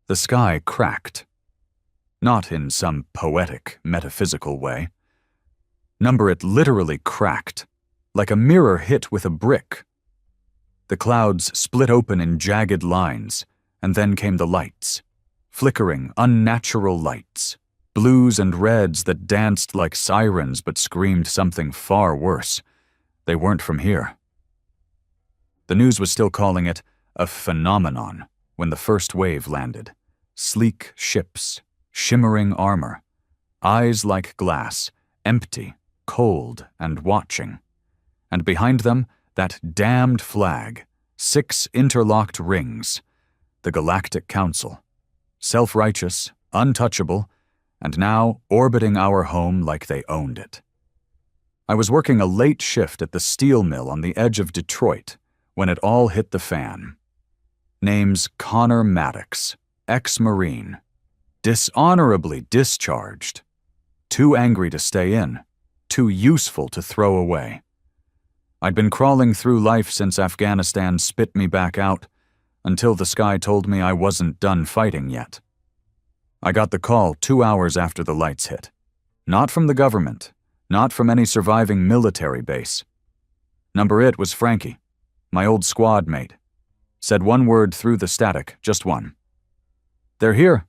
The sky cracked. Not in some poetic, metaphysical way. It literally cracked, like a mirror hit with a brick. The clouds split open in jagged lines, and then came the lights. Flickering, unnatural lights. Blues and reds that danced like sirens but screamed something far worse. They weren't from here. The news was still calling it a phenomenon when the first wave landed. Sleek ships, shimmering armor, eyes like glass, empty, cold, and watching. And behind them, that damned flag, 6 interlocked rings, the Galactic Council, self-righteous, untouchable, and now orbiting our home like they owned it. I was working a late shift at the steel mill on the edge of Detroit when it all hit the fan. Names Connor Maddox, ex-Marine, dishonorably discharged, too angry to stay in, too useful to throw away. I'd been crawling through life since Afghanistan spit me back out, until the sky told me I wasn't done fighting yet. I got the call 2 hours after the lights hit. Not from the government, not from any surviving military base. Number it was Frankie, my old squad mate. Said one word through the static, just one. "They're here."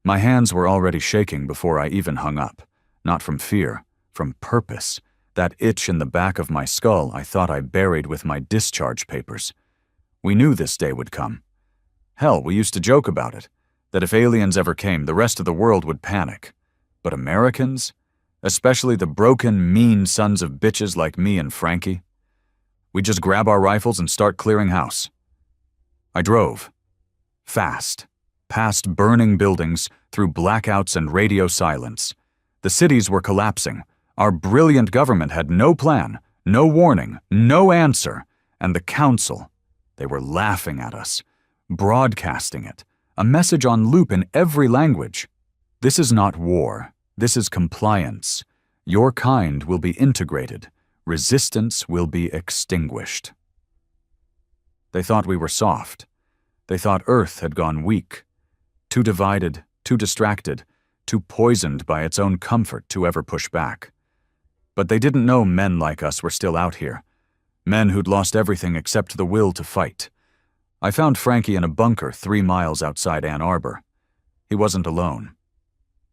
My hands were already shaking before I even hung up, not from fear, from purpose, that itch in the back of my skull I thought I buried with my discharge papers. We knew this day would come. Hell, we used to joke about it, that if aliens ever came, the rest of the world would panic. But Americans, especially the broken, mean sons of bitches like me and Frankie, we'd just grab our rifles and start clearing house. I drove. Fast. Past burning buildings, through blackouts and radio silence. The cities were collapsing. Our brilliant government had no plan, no warning, no answer. And the council, they were laughing at us, broadcasting it, a message on loop in every language. This is not war. This is compliance. Your kind will be integrated. Resistance will be extinguished. They thought we were soft. They thought Earth had gone weak. Too divided, too distracted, too poisoned by its own comfort to ever push back. But they didn't know men like us were still out here. Men who'd lost everything except the will to fight. I found Frankie in a bunker 3 miles outside Ann Arbor. He wasn't alone.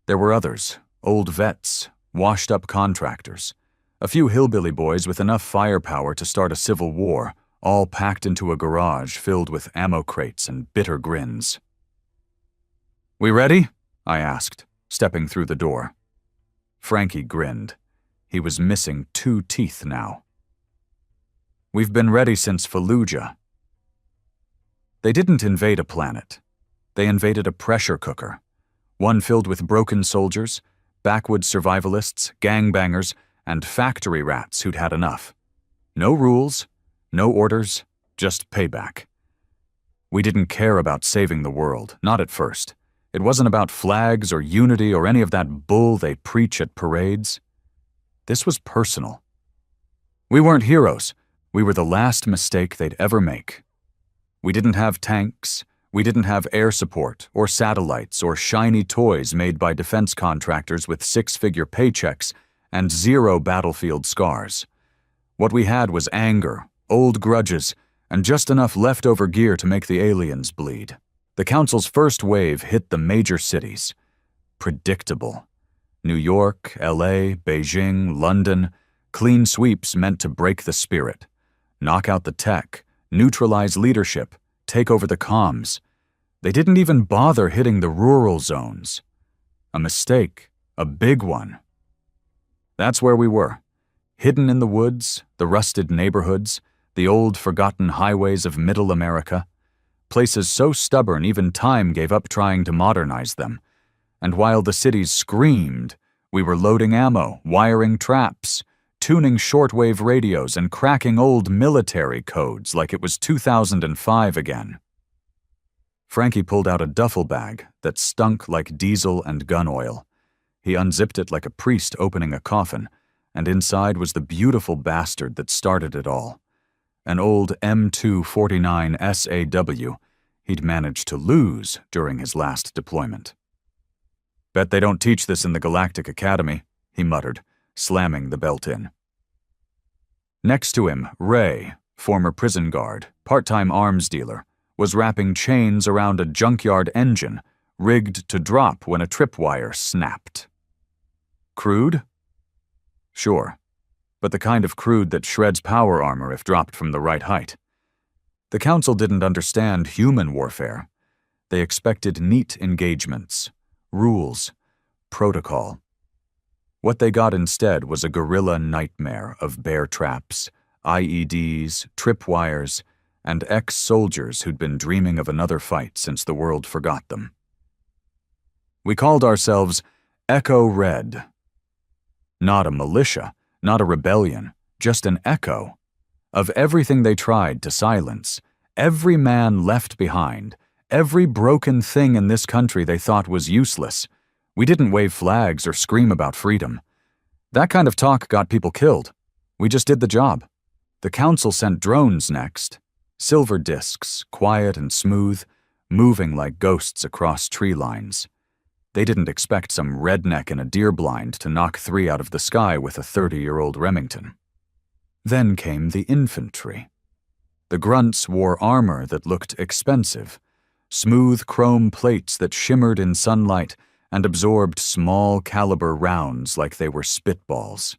There were others, old vets, washed-up contractors, a few hillbilly boys with enough firepower to start a civil war, all packed into a garage filled with ammo crates and bitter grins. "We ready?" I asked, stepping through the door. Frankie grinned. He was missing 2 teeth now. "We've been ready since Fallujah." They didn't invade a planet. They invaded a pressure cooker, one filled with broken soldiers, backwoods survivalists, gangbangers, and factory rats who'd had enough. No rules, no orders, just payback. We didn't care about saving the world, not at first. It wasn't about flags or unity or any of that bull they preach at parades. This was personal. We weren't heroes. We were the last mistake they'd ever make. We didn't have tanks. We didn't have air support or satellites or shiny toys made by defense contractors with 6-figure paychecks and 0 battlefield scars. What we had was anger, old grudges, and just enough leftover gear to make the aliens bleed. The Council's first wave hit the major cities. Predictable. New York, LA, Beijing, London. Clean sweeps meant to break the spirit. Knock out the tech, neutralize leadership, take over the comms. They didn't even bother hitting the rural zones. A mistake, a big one. That's where we were. Hidden in the woods, the rusted neighborhoods, the old forgotten highways of Middle America. Places so stubborn even time gave up trying to modernize them. And while the cities screamed, we were loading ammo, wiring traps, tuning shortwave radios, and cracking old military codes like it was 2005 again. Frankie pulled out a duffel bag that stunk like diesel and gun oil. He unzipped it like a priest opening a coffin, and inside was the beautiful bastard that started it all. An old M249 SAW he'd managed to lose during his last deployment. "Bet they don't teach this in the Galactic Academy," he muttered, slamming the belt in. Next to him, Ray, former prison guard, part-time arms dealer, was wrapping chains around a junkyard engine, rigged to drop when a tripwire snapped. Crude? Sure, but the kind of crude that shreds power armor if dropped from the right height. The Council didn't understand human warfare. They expected neat engagements, rules, protocol. What they got instead was a guerrilla nightmare of bear traps, IEDs, tripwires, and ex-soldiers who'd been dreaming of another fight since the world forgot them. We called ourselves Echo Red. Not a militia, not a rebellion, just an echo of everything they tried to silence, every man left behind, every broken thing in this country they thought was useless. We didn't wave flags or scream about freedom. That kind of talk got people killed. We just did the job. The Council sent drones next. Silver discs, quiet and smooth, moving like ghosts across tree lines. They didn't expect some redneck in a deer blind to knock 3 out of the sky with a 30-year-old Remington. Then came the infantry. The grunts wore armor that looked expensive, smooth chrome plates that shimmered in sunlight and absorbed small-caliber rounds like they were spitballs.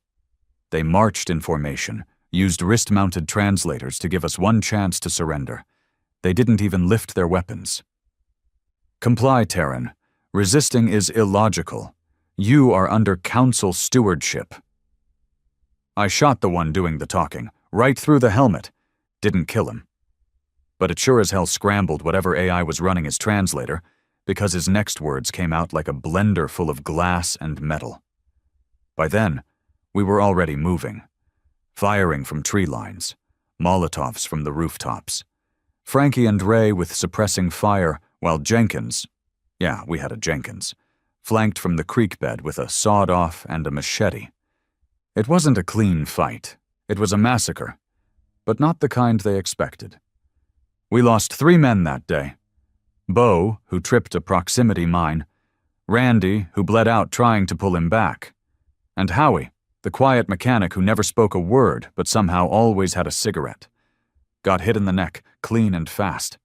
They marched in formation, used wrist-mounted translators to give us one chance to surrender. They didn't even lift their weapons. "Comply, Terran. Resisting is illogical. You are under Council stewardship." I shot the one doing the talking, right through the helmet. Didn't kill him. But it sure as hell scrambled whatever AI was running his translator, because his next words came out like a blender full of glass and metal. By then, we were already moving. Firing from tree lines, Molotovs from the rooftops. Frankie and Ray with suppressing fire, while Jenkins, yeah, we had a Jenkins, flanked from the creek bed with a sawed-off and a machete. It wasn't a clean fight. It was a massacre, but not the kind they expected. We lost 3 men that day. Bo, who tripped a proximity mine, Randy, who bled out trying to pull him back, and Howie, the quiet mechanic who never spoke a word but somehow always had a cigarette. Got hit in the neck, clean and fast.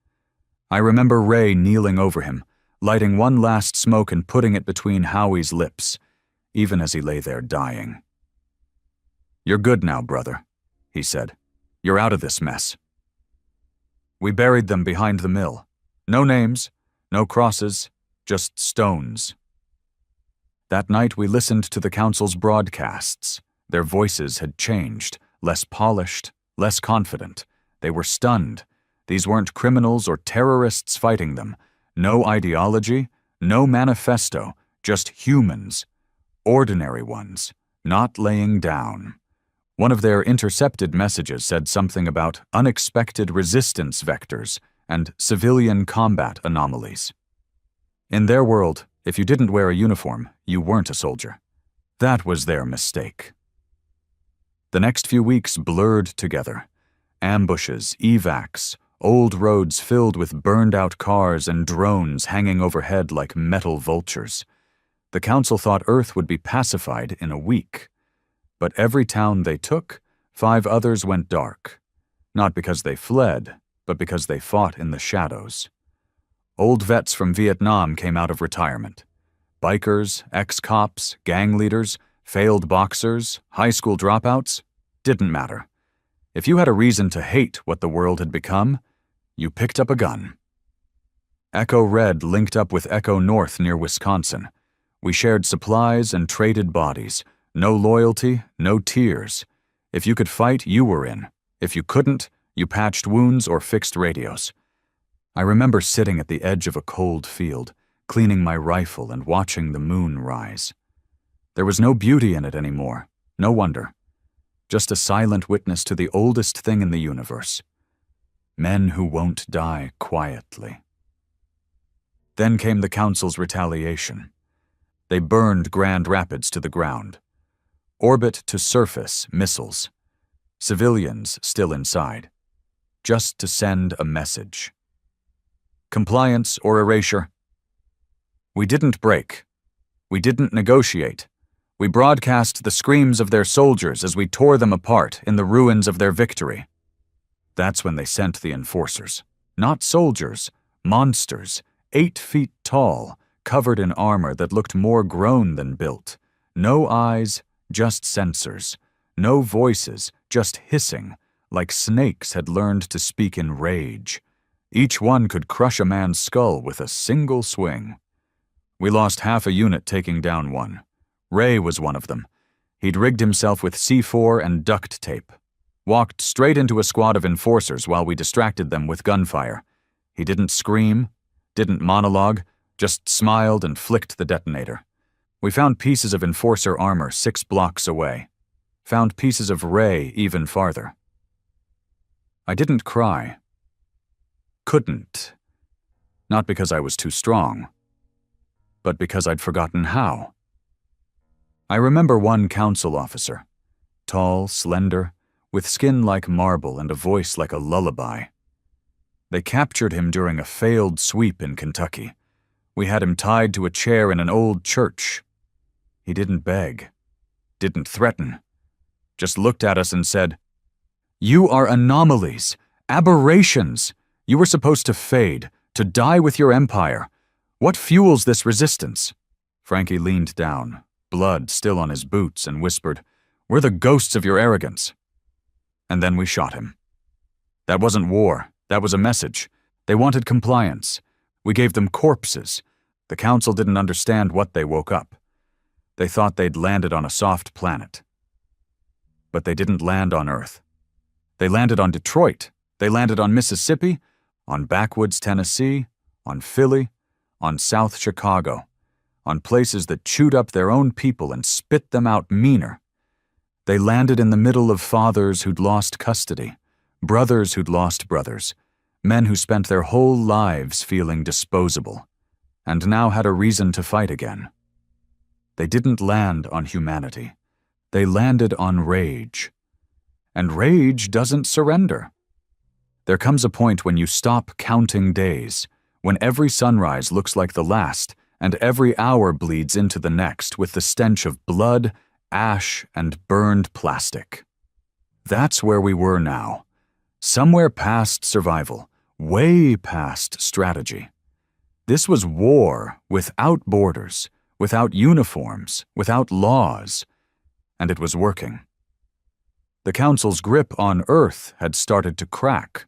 I remember Ray kneeling over him, lighting one last smoke and putting it between Howie's lips, even as he lay there dying. "You're good now, brother," he said. "You're out of this mess." We buried them behind the mill. No names, no crosses, just stones. That night we listened to the Council's broadcasts. Their voices had changed, less polished, less confident. They were stunned. These weren't criminals or terrorists fighting them. No ideology, no manifesto, just humans. Ordinary ones, not laying down. One of their intercepted messages said something about unexpected resistance vectors and civilian combat anomalies. In their world, if you didn't wear a uniform, you weren't a soldier. That was their mistake. The next few weeks blurred together. Ambushes, evacs, old roads filled with burned-out cars and drones hanging overhead like metal vultures. The Council thought Earth would be pacified in a week. But every town they took, 5 others went dark. Not because they fled, but because they fought in the shadows. Old vets from Vietnam came out of retirement. Bikers, ex-cops, gang leaders, failed boxers, high school dropouts, didn't matter. If you had a reason to hate what the world had become, you picked up a gun. Echo Red linked up with Echo North near Wisconsin. We shared supplies and traded bodies. No loyalty, no tears. If you could fight, you were in. If you couldn't, you patched wounds or fixed radios. I remember sitting at the edge of a cold field, cleaning my rifle and watching the moon rise. There was no beauty in it anymore. No wonder. Just a silent witness to the oldest thing in the universe. Men who won't die quietly. Then came the Council's retaliation. They burned Grand Rapids to the ground. Orbit to surface missiles. Civilians still inside. Just to send a message. Compliance or erasure. We didn't break. We didn't negotiate. We broadcast the screams of their soldiers as we tore them apart in the ruins of their victory. That's when they sent the enforcers. Not soldiers, monsters, 8 feet tall, covered in armor that looked more grown than built. No eyes, just sensors. No voices, just hissing, like snakes had learned to speak in rage. Each one could crush a man's skull with a single swing. We lost half a unit taking down one. Ray was one of them. He'd rigged himself with C4 and duct tape. Walked straight into a squad of enforcers while we distracted them with gunfire. He didn't scream, didn't monologue, just smiled and flicked the detonator. We found pieces of enforcer armor 6 blocks away. Found pieces of Ray even farther. I didn't cry. Couldn't. Not because I was too strong, but because I'd forgotten how. I remember one council officer, tall, slender, with skin like marble and a voice like a lullaby. They captured him during a failed sweep in Kentucky. We had him tied to a chair in an old church. He didn't beg, didn't threaten, just looked at us and said, "You are anomalies, aberrations. You were supposed to fade, to die with your empire. What fuels this resistance?" Frankie leaned down, blood still on his boots, and whispered, "We're the ghosts of your arrogance." And then we shot him. That wasn't war, that was a message. They wanted compliance. We gave them corpses. The council didn't understand what they woke up. They thought they'd landed on a soft planet. But they didn't land on Earth. They landed on Detroit. They landed on Mississippi, on backwoods Tennessee, on Philly, on South Chicago, on places that chewed up their own people and spit them out meaner. They landed in the middle of fathers who'd lost custody, brothers who'd lost brothers, men who spent their whole lives feeling disposable, and now had a reason to fight again. They didn't land on humanity. They landed on rage. And rage doesn't surrender. There comes a point when you stop counting days, when every sunrise looks like the last, and every hour bleeds into the next with the stench of blood, ash, and burned plastic. That's where we were now. Somewhere past survival, way past strategy. This was war without borders, without uniforms, without laws, and it was working. The Council's grip on Earth had started to crack.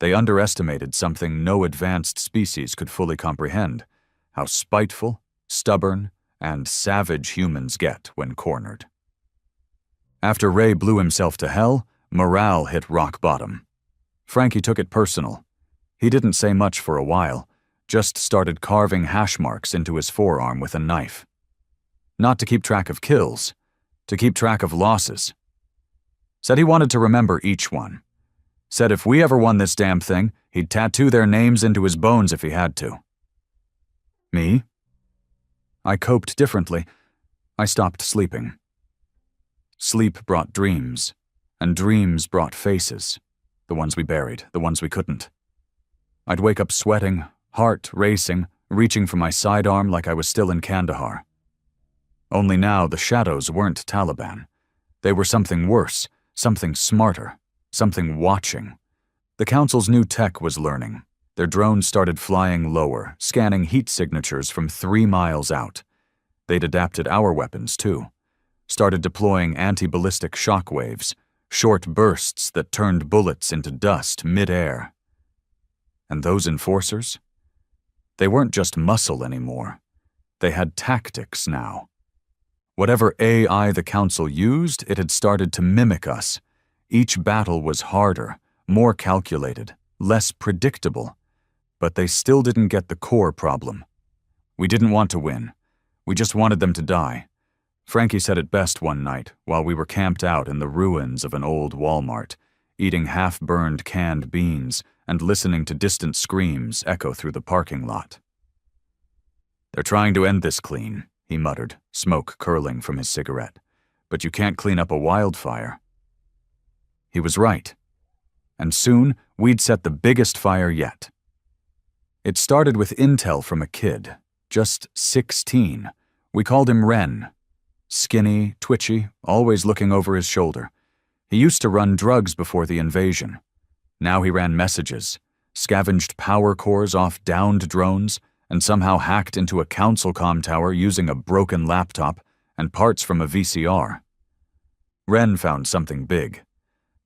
They underestimated something no advanced species could fully comprehend: how spiteful, stubborn, and savage humans get when cornered. After Ray blew himself to hell, morale hit rock bottom. Frankie took it personal. He didn't say much for a while, just started carving hash marks into his forearm with a knife. Not to keep track of kills, to keep track of losses. Said he wanted to remember each one. Said if we ever won this damn thing, he'd tattoo their names into his bones if he had to. Me? I coped differently. I stopped sleeping. Sleep brought dreams, and dreams brought faces. The ones we buried, the ones we couldn't. I'd wake up sweating, heart racing, reaching for my sidearm like I was still in Kandahar. Only now the shadows weren't Taliban. They were something worse, something smarter, something watching. The Council's new tech was learning. Their drones started flying lower, scanning heat signatures from 3 miles out. They'd adapted our weapons, too. Started deploying anti-ballistic shock waves, short bursts that turned bullets into dust mid-air. And those enforcers? They weren't just muscle anymore. They had tactics now. Whatever AI the Council used, it had started to mimic us. Each battle was harder, more calculated, less predictable. But they still didn't get the core problem. We didn't want to win. We just wanted them to die. Frankie said it best one night while we were camped out in the ruins of an old Walmart, eating half-burned canned beans and listening to distant screams echo through the parking lot. "They're trying to end this clean," he muttered, smoke curling from his cigarette. "But you can't clean up a wildfire." He was right. And soon, we'd set the biggest fire yet. It started with intel from a kid, just 16. We called him Ren. Skinny, twitchy, always looking over his shoulder. He used to run drugs before the invasion. Now he ran messages, scavenged power cores off downed drones, and somehow hacked into a council comm tower using a broken laptop and parts from a VCR. Ren found something big.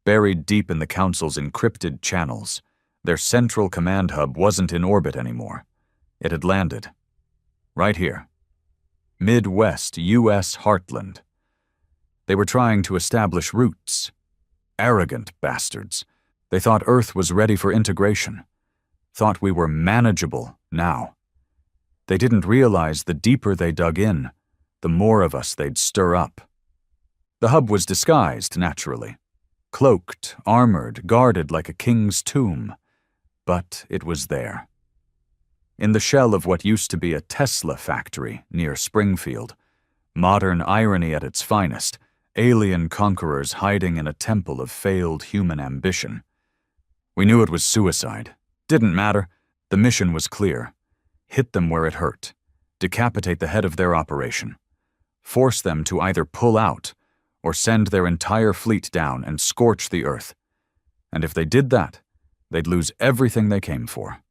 Buried deep in the council's encrypted channels, their central command hub wasn't in orbit anymore. It had landed. Right here. Midwest U.S. heartland. They were trying to establish roots. Arrogant bastards. They thought Earth was ready for integration. Thought we were manageable now. They didn't realize the deeper they dug in, the more of us they'd stir up. The hub was disguised, naturally. Cloaked, armored, guarded like a king's tomb. But it was there. In the shell of what used to be a Tesla factory near Springfield, modern irony at its finest, alien conquerors hiding in a temple of failed human ambition. We knew it was suicide. Didn't matter. The mission was clear. Hit them where it hurt. Decapitate the head of their operation. Force them to either pull out or send their entire fleet down and scorch the Earth. And if they did that, they'd lose everything they came for.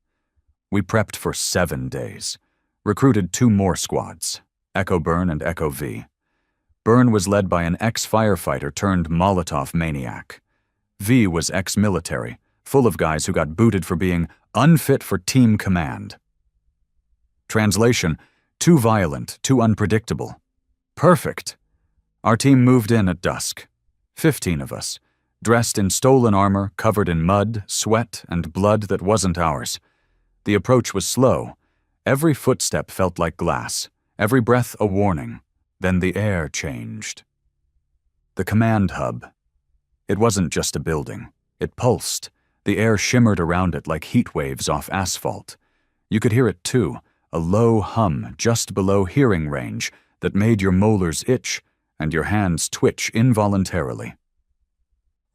We prepped for 7 days. Recruited 2 more squads, Echo Burn and Echo V. Burn was led by an ex-firefighter turned Molotov maniac. V was ex-military, full of guys who got booted for being unfit for team command. Translation: too violent, too unpredictable. Perfect. Our team moved in at dusk. 15 of us, dressed in stolen armor, covered in mud, sweat, and blood that wasn't ours. The approach was slow. Every footstep felt like glass, every breath a warning. Then the air changed. The command hub. It wasn't just a building. It pulsed. The air shimmered around it like heat waves off asphalt. You could hear it too, a low hum just below hearing range that made your molars itch and your hands twitch involuntarily.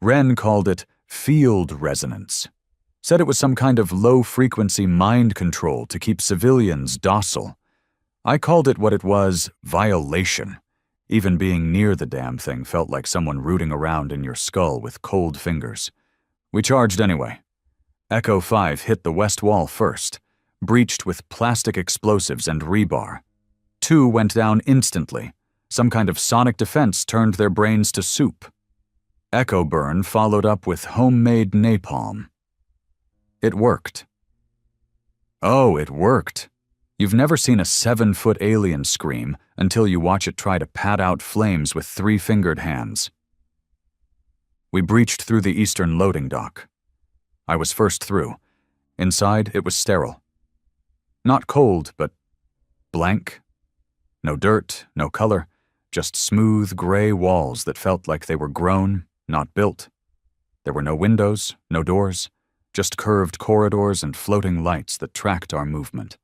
Ren called it field resonance. Said it was some kind of low-frequency mind control to keep civilians docile. I called it what it was: violation. Even being near the damn thing felt like someone rooting around in your skull with cold fingers. We charged anyway. Echo 5 hit the west wall first, breached with plastic explosives and rebar. 2 went down instantly. Some kind of sonic defense turned their brains to soup. Echo Burn followed up with homemade napalm. It worked. Oh, it worked. You've never seen a 7-foot alien scream until you watch it try to pat out flames with 3-fingered hands. We breached through the eastern loading dock. I was first through. Inside, it was sterile. Not cold, but blank. No dirt, no color, just smooth gray walls that felt like they were grown, not built. There were no windows, no doors, just curved corridors and floating lights that tracked our movement.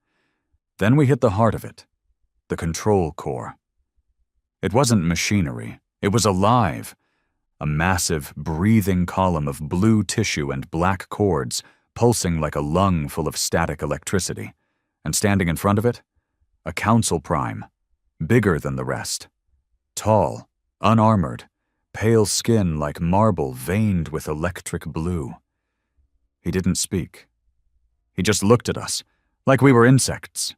Then we hit the heart of it, the control core. It wasn't machinery, it was alive. A massive, breathing column of blue tissue and black cords pulsing like a lung full of static electricity. And standing in front of it, a council prime, bigger than the rest. Tall, unarmored, pale skin like marble veined with electric blue. He didn't speak. He just looked at us, like we were insects.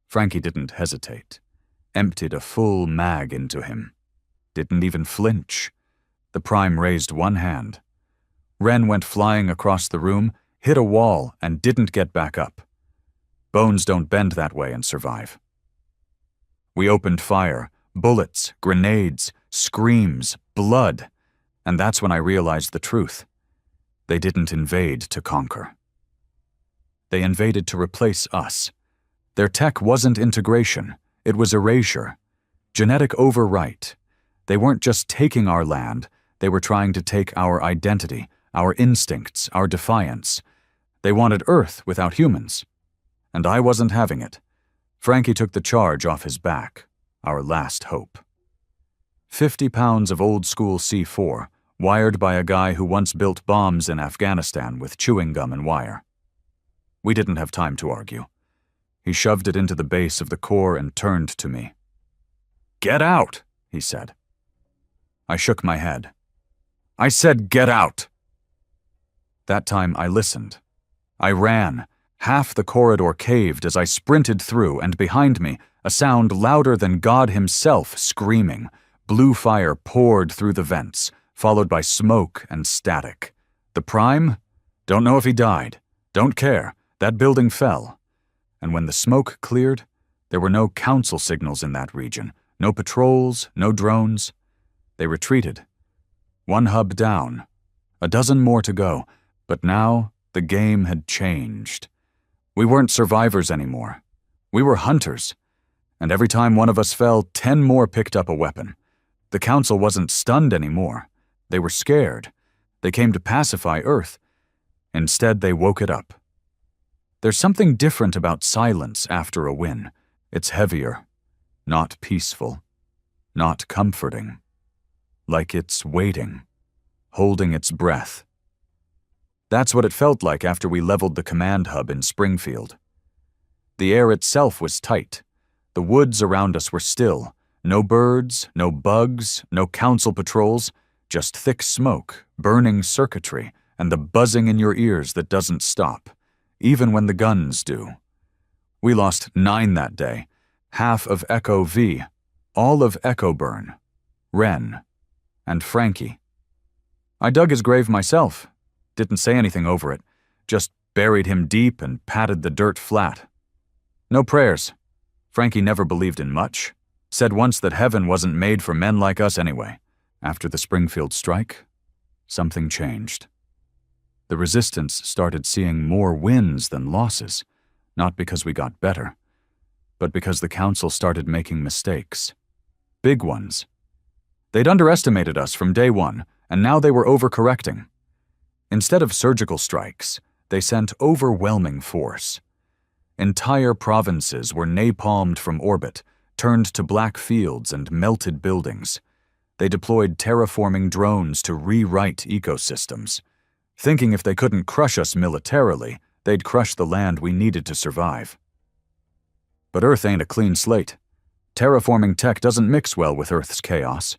Frankie didn't hesitate. Emptied a full mag into him. Didn't even flinch. The prime raised one hand. Ren went flying across the room, hit a wall, and didn't get back up. Bones don't bend that way and survive. We opened fire, bullets, grenades, screams, blood, and that's when I realized the truth. They didn't invade to conquer. They invaded to replace us. Their tech wasn't integration, it was erasure. Genetic overwrite. They weren't just taking our land, they were trying to take our identity, our instincts, our defiance. They wanted Earth without humans. And I wasn't having it. Frankie took the charge off his back, our last hope. 50 pounds of old-school C4, wired by a guy who once built bombs in Afghanistan with chewing gum and wire. We didn't have time to argue. He shoved it into the base of the core and turned to me. "Get out," he said. I shook my head. "I said get out." That time I listened. I ran. Half the corridor caved as I sprinted through, and behind me, a sound louder than God himself screaming. Blue fire poured through the vents, followed by smoke and static. The Prime? Don't know if he died. Don't care. That building fell. And when the smoke cleared, there were no council signals in that region. No patrols, no drones. They retreated. One hub down. A dozen more to go. But now, the game had changed. We weren't survivors anymore. We were hunters. And every time one of us fell, 10 more picked up a weapon. The council wasn't stunned anymore. They were scared. They came to pacify Earth. Instead, they woke it up. There's something different about silence after a win. It's heavier, not peaceful, not comforting. Like it's waiting, holding its breath. That's what it felt like after we leveled the command hub in Springfield. The air itself was tight. The woods around us were still. No birds, no bugs, no council patrols, just thick smoke, burning circuitry, and the buzzing in your ears that doesn't stop, even when the guns do. We lost 9 that day, half of Echo V, all of Echo Burn, Ren, and Frankie. I dug his grave myself, didn't say anything over it, just buried him deep and patted the dirt flat. No prayers. Frankie never believed in much. Said once that heaven wasn't made for men like us anyway. After the Springfield strike, something changed. The resistance started seeing more wins than losses, not because we got better, but because the council started making mistakes. Big ones. They'd underestimated us from day one, and now they were overcorrecting. Instead of surgical strikes, they sent overwhelming force. Entire provinces were napalmed from orbit, turned to black fields and melted buildings. They deployed terraforming drones to rewrite ecosystems, thinking if they couldn't crush us militarily, they'd crush the land we needed to survive. But Earth ain't a clean slate. Terraforming tech doesn't mix well with Earth's chaos.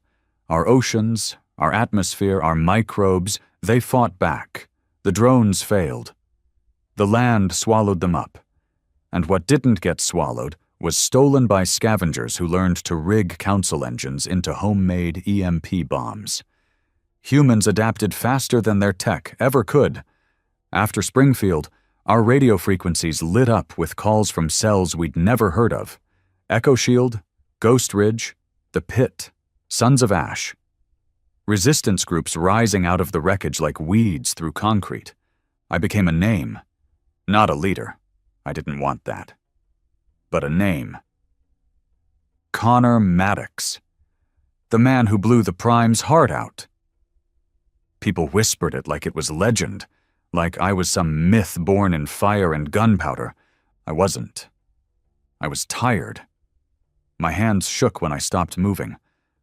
Our oceans, our atmosphere, our microbes, they fought back. The drones failed. The land swallowed them up. And what didn't get swallowed was stolen by scavengers who learned to rig council engines into homemade EMP bombs. Humans adapted faster than their tech ever could. After Springfield, our radio frequencies lit up with calls from cells we'd never heard of. Echo Shield, Ghost Ridge, The Pit, Sons of Ash. Resistance groups rising out of the wreckage like weeds through concrete. I became a name, not a leader. I didn't want that. But a name. Connor Maddox. The man who blew the Prime's heart out. People whispered it like it was legend, like I was some myth born in fire and gunpowder. I wasn't. I was tired. My hands shook when I stopped moving.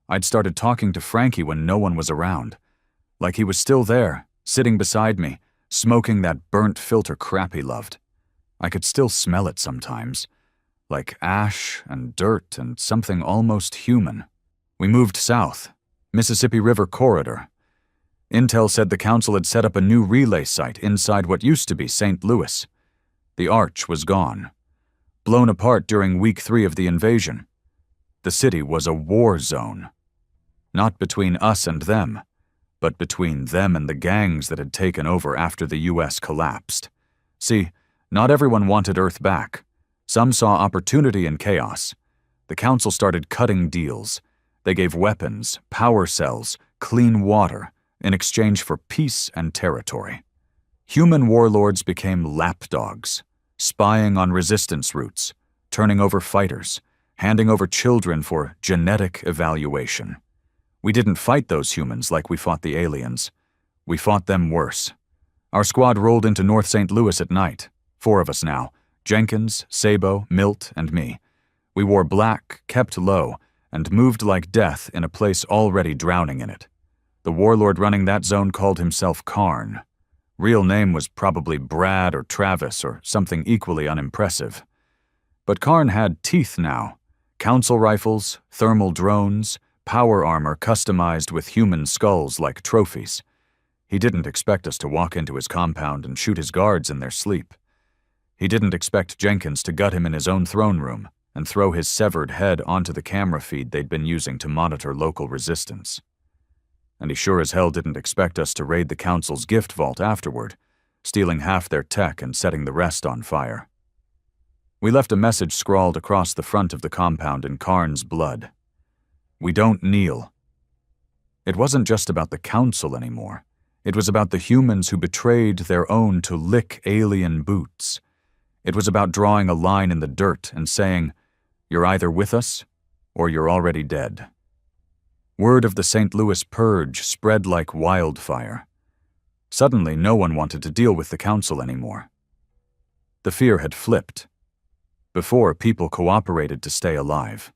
I'd started talking to Frankie when no one was around. Like he was still there, sitting beside me, smoking that burnt filter crap he loved. I could still smell it sometimes. Like ash and dirt and something almost human. We moved south, Mississippi River Corridor. Intel said the council had set up a new relay site inside what used to be St. Louis. The arch was gone. Blown apart during week 3 of the invasion. The city was a war zone. Not between us and them, but between them and the gangs that had taken over after the U.S. collapsed. See, not everyone wanted Earth back. Some saw opportunity in chaos. The council started cutting deals. They gave weapons, power cells, clean water, in exchange for peace and territory. Human warlords became lapdogs, spying on resistance routes, turning over fighters, handing over children for genetic evaluation. We didn't fight those humans like we fought the aliens. We fought them worse. Our squad rolled into North St. Louis at night. 4 of us now. Jenkins, Sabo, Milt, and me. We wore black, kept low, and moved like death in a place already drowning in it. The warlord running that zone called himself Karn. Real name was probably Brad or Travis or something equally unimpressive. But Karn had teeth now. Council rifles, thermal drones, power armor customized with human skulls like trophies. He didn't expect us to walk into his compound and shoot his guards in their sleep. He didn't expect Jenkins to gut him in his own throne room and throw his severed head onto the camera feed they'd been using to monitor local resistance. And he sure as hell didn't expect us to raid the Council's gift vault afterward, stealing half their tech and setting the rest on fire. We left a message scrawled across the front of the compound in Karn's blood. We don't kneel. It wasn't just about the Council anymore. It was about the humans who betrayed their own to lick alien boots. It was about drawing a line in the dirt and saying, "You're either with us, or you're already dead." Word of the St. Louis purge spread like wildfire. Suddenly, no one wanted to deal with the Council anymore. The fear had flipped. Before, people cooperated to stay alive.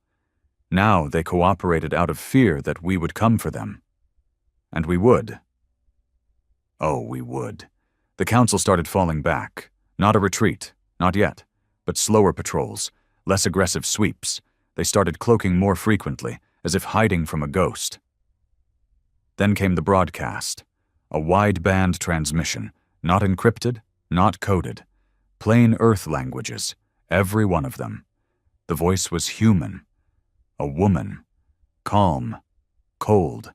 Now they cooperated out of fear that we would come for them. And we would. Oh, we would. The Council started falling back. Not a retreat, not yet, but slower patrols, less aggressive sweeps. They started cloaking more frequently, as if hiding from a ghost. Then came the broadcast, a wideband transmission, not encrypted, not coded, plain Earth languages, every one of them. The voice was human, a woman, calm, cold.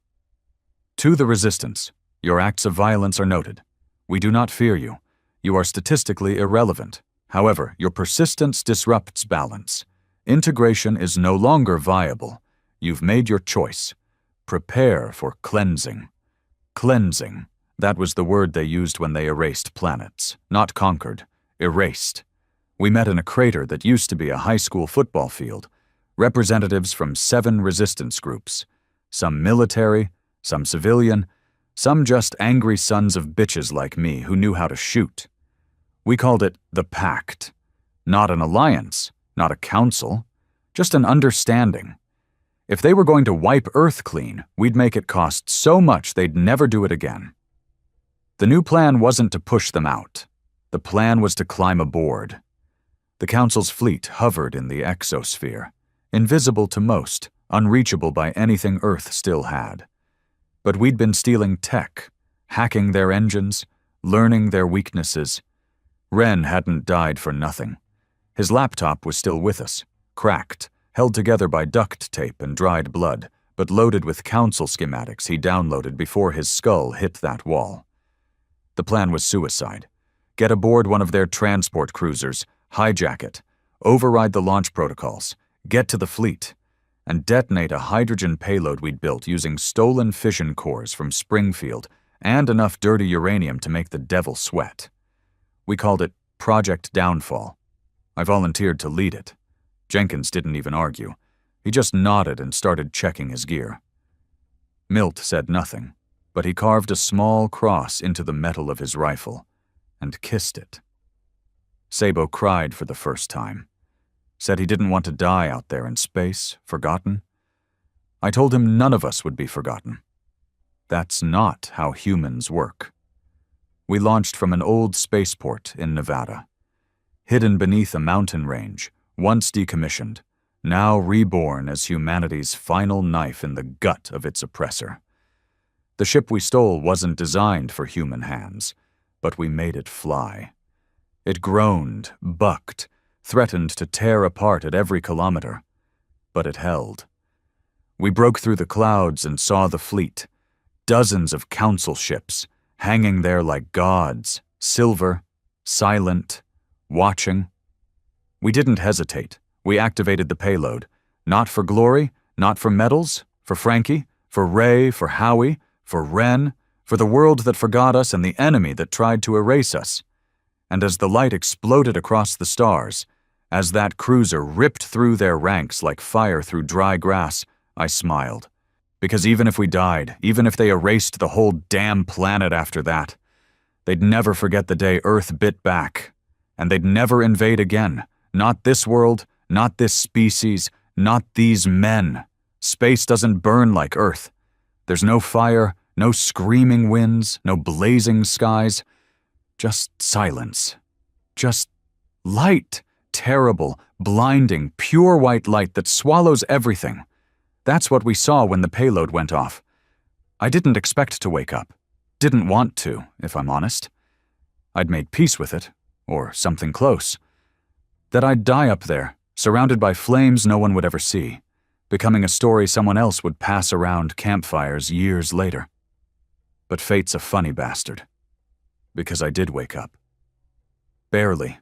"To the resistance, your acts of violence are noted. We do not fear you. You are statistically irrelevant. However, your persistence disrupts balance. Integration is no longer viable. You've made your choice. Prepare for cleansing." Cleansing, that was the word they used when they erased planets. Not conquered, erased. We met in a crater that used to be a high school football field. Representatives from 7 resistance groups. Some military, some civilian, some just angry sons of bitches like me who knew how to shoot. We called it the Pact. Not an alliance, not a council, just an understanding. If they were going to wipe Earth clean, we'd make it cost so much they'd never do it again. The new plan wasn't to push them out. The plan was to climb aboard. The Council's fleet hovered in the exosphere, invisible to most, unreachable by anything Earth still had. But we'd been stealing tech, hacking their engines, learning their weaknesses. Ren hadn't died for nothing. His laptop was still with us, cracked, held together by duct tape and dried blood, but loaded with Council schematics he downloaded before his skull hit that wall. The plan was suicide. Get aboard one of their transport cruisers, hijack it, override the launch protocols, get to the fleet, and detonate a hydrogen payload we'd built using stolen fission cores from Springfield and enough dirty uranium to make the devil sweat. We called it Project Downfall. I volunteered to lead it. Jenkins didn't even argue. He just nodded and started checking his gear. Milt said nothing, but he carved a small cross into the metal of his rifle and kissed it. Sabo cried for the first time. Said he didn't want to die out there in space, forgotten. I told him none of us would be forgotten. That's not how humans work. We launched from an old spaceport in Nevada. Hidden beneath a mountain range, once decommissioned, now reborn as humanity's final knife in the gut of its oppressor. The ship we stole wasn't designed for human hands, but we made it fly. It groaned, bucked, threatened to tear apart at every kilometer, but it held. We broke through the clouds and saw the fleet, dozens of council ships, hanging there like gods, silver, silent, watching. We didn't hesitate. We activated the payload, not for glory, not for medals, for Frankie, for Ray, for Howie, for Ren, for the world that forgot us and the enemy that tried to erase us. And as the light exploded across the stars, as that cruiser ripped through their ranks like fire through dry grass, I smiled. Because even if we died, even if they erased the whole damn planet after that, they'd never forget the day Earth bit back. And they'd never invade again. Not this world, not this species, not these men. Space doesn't burn like Earth. There's no fire, no screaming winds, no blazing skies. Just silence. Just light. Terrible, blinding, pure white light that swallows everything. That's what we saw when the payload went off. I didn't expect to wake up. Didn't want to, if I'm honest. I'd made peace with it, or something close. That I'd die up there, surrounded by flames no one would ever see, becoming a story someone else would pass around campfires years later. But fate's a funny bastard. Because I did wake up. Barely.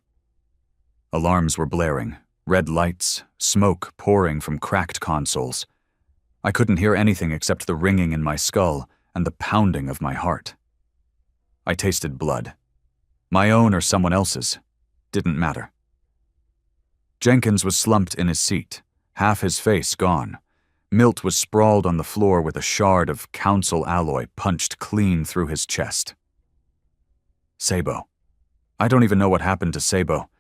Alarms were blaring, red lights, smoke pouring from cracked consoles. I couldn't hear anything except the ringing in my skull and the pounding of my heart. I tasted blood. My own or someone else's. Didn't matter. Jenkins was slumped in his seat, half his face gone. Milt was sprawled on the floor with a shard of council alloy punched clean through his chest. Sabo. I don't even know what happened to Sabo.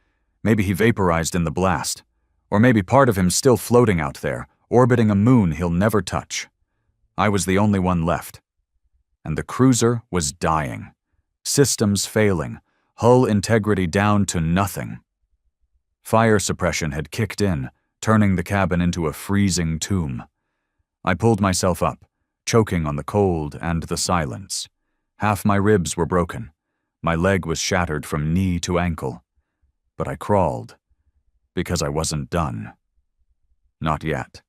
Maybe he vaporized in the blast. Or maybe part of him's still floating out there, orbiting a moon he'll never touch. I was the only one left. And the cruiser was dying. Systems failing. Hull integrity down to nothing. Fire suppression had kicked in, turning the cabin into a freezing tomb. I pulled myself up, choking on the cold and the silence. Half my ribs were broken. My leg was shattered from knee to ankle. But I crawled, because I wasn't done. Not yet.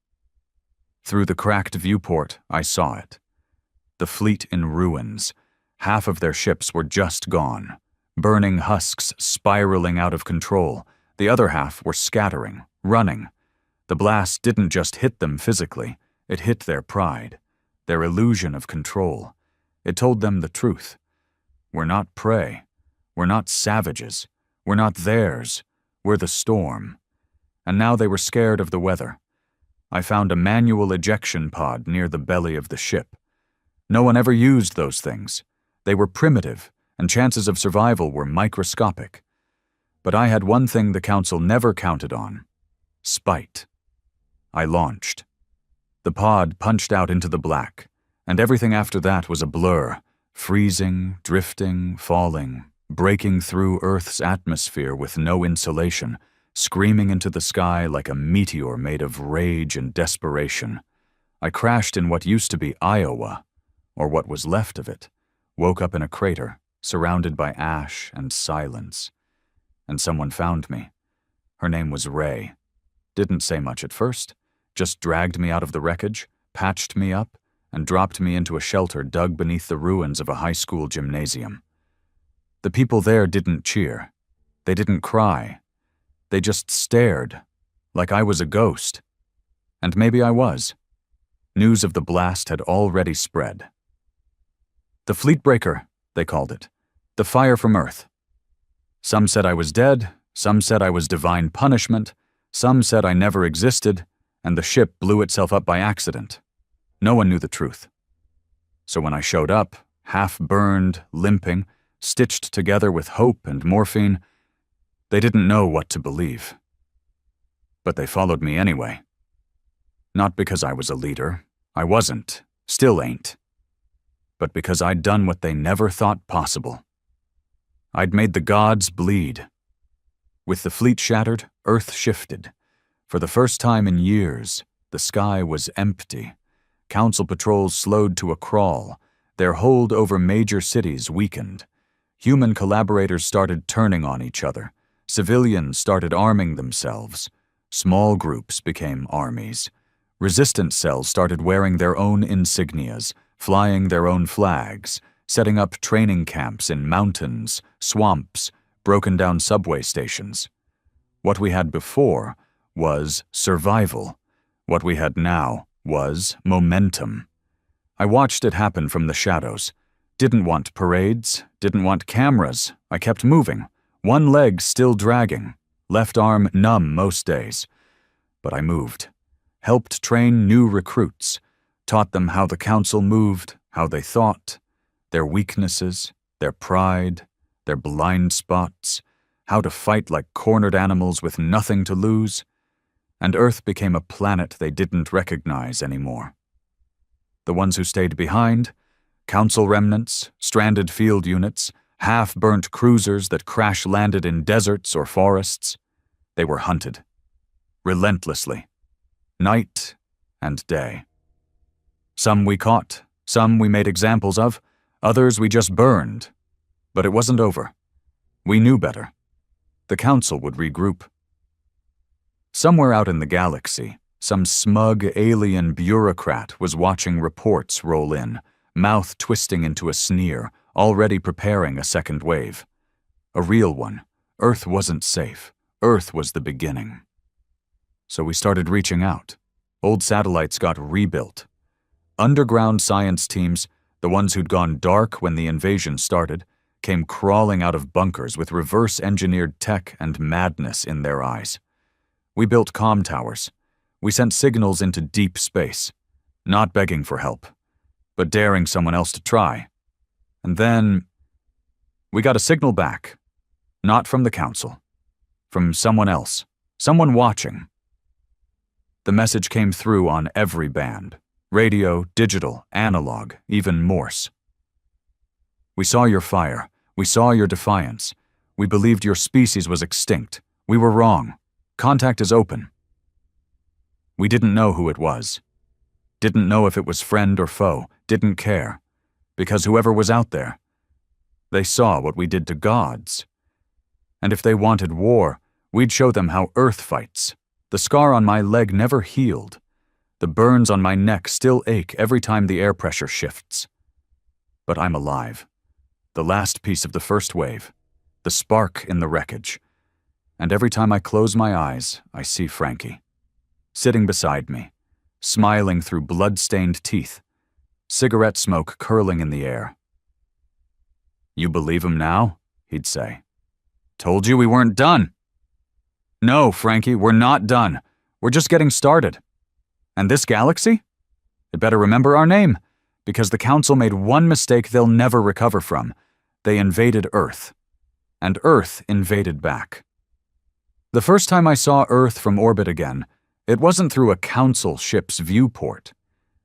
Through the cracked viewport, I saw it. The fleet in ruins. Half of their ships were just gone, burning husks spiraling out of control. The other half were scattering, running. The blast didn't just hit them physically, it hit their pride, their illusion of control. It told them the truth. We're not prey. We're not savages. We're not theirs. We're the storm. And now they were scared of the weather. I found a manual ejection pod near the belly of the ship. No one ever used those things. They were primitive, and chances of survival were microscopic. But I had one thing the Council never counted on: spite. I launched. The pod punched out into the black, and everything after that was a blur, freezing, drifting, falling, breaking through Earth's atmosphere with no insulation, screaming into the sky like a meteor made of rage and desperation. I crashed in what used to be Iowa, or what was left of it, woke up in a crater, surrounded by ash and silence. And someone found me. Her name was Ray. Didn't say much at first, just dragged me out of the wreckage, patched me up, and dropped me into a shelter dug beneath the ruins of a high school gymnasium. The people there didn't cheer. They didn't cry. They just stared, like I was a ghost. And maybe I was. News of the blast had already spread. The fleet breaker, they called it. The fire from Earth. Some said I was dead, some said I was divine punishment, some said I never existed, and the ship blew itself up by accident. No one knew the truth. So when I showed up, half-burned, limping, stitched together with hope and morphine, they didn't know what to believe. But they followed me anyway. Not because I was a leader. I wasn't. Still ain't. But because I'd done what they never thought possible. I'd made the gods bleed. With the fleet shattered, Earth shifted. For the first time in years, the sky was empty. Council patrols slowed to a crawl. Their hold over major cities weakened. Human collaborators started turning on each other. Civilians started arming themselves. Small groups became armies. Resistance cells started wearing their own insignias, flying their own flags, setting up training camps in mountains, swamps, broken-down subway stations. What we had before was survival. What we had now was momentum. I watched it happen from the shadows. Didn't want parades, didn't want cameras. I kept moving, one leg still dragging, left arm numb most days. But I moved, helped train new recruits, taught them how the Council moved, how they thought, their weaknesses, their pride, their blind spots, how to fight like cornered animals with nothing to lose. And Earth became a planet they didn't recognize anymore. The ones who stayed behind, Council remnants, stranded field units, half-burnt cruisers that crash-landed in deserts or forests. They were hunted, relentlessly, night and day. Some we caught, some we made examples of, others we just burned. But it wasn't over. We knew better. The Council would regroup. Somewhere out in the galaxy, some smug alien bureaucrat was watching reports roll in, mouth twisting into a sneer, already preparing a second wave. A real one. Earth wasn't safe. Earth was the beginning. So we started reaching out. Old satellites got rebuilt. Underground science teams, the ones who'd gone dark when the invasion started, came crawling out of bunkers with reverse-engineered tech and madness in their eyes. We built comm towers. We sent signals into deep space, not begging for help, but daring someone else to try. And then we got a signal back, not from the Council, from someone else, someone watching. The message came through on every band, radio, digital, analog, even Morse. We saw your fire. We saw your defiance. We believed your species was extinct. We were wrong. Contact is open. We didn't know who it was. Didn't know if it was friend or foe. Didn't care. Because whoever was out there, they saw what we did to gods. And if they wanted war, we'd show them how Earth fights. The scar on my leg never healed. The burns on my neck still ache every time the air pressure shifts. But I'm alive. The last piece of the first wave. The spark in the wreckage. And every time I close my eyes, I see Frankie. Sitting beside me, smiling through blood-stained teeth, cigarette smoke curling in the air. "You believe him now?" he'd say. "Told you we weren't done." "No, Frankie, we're not done. We're just getting started. And this galaxy? It better remember our name, because the Council made one mistake they'll never recover from. They invaded Earth. And Earth invaded back. The first time I saw Earth from orbit again, it wasn't through a Council ship's viewport.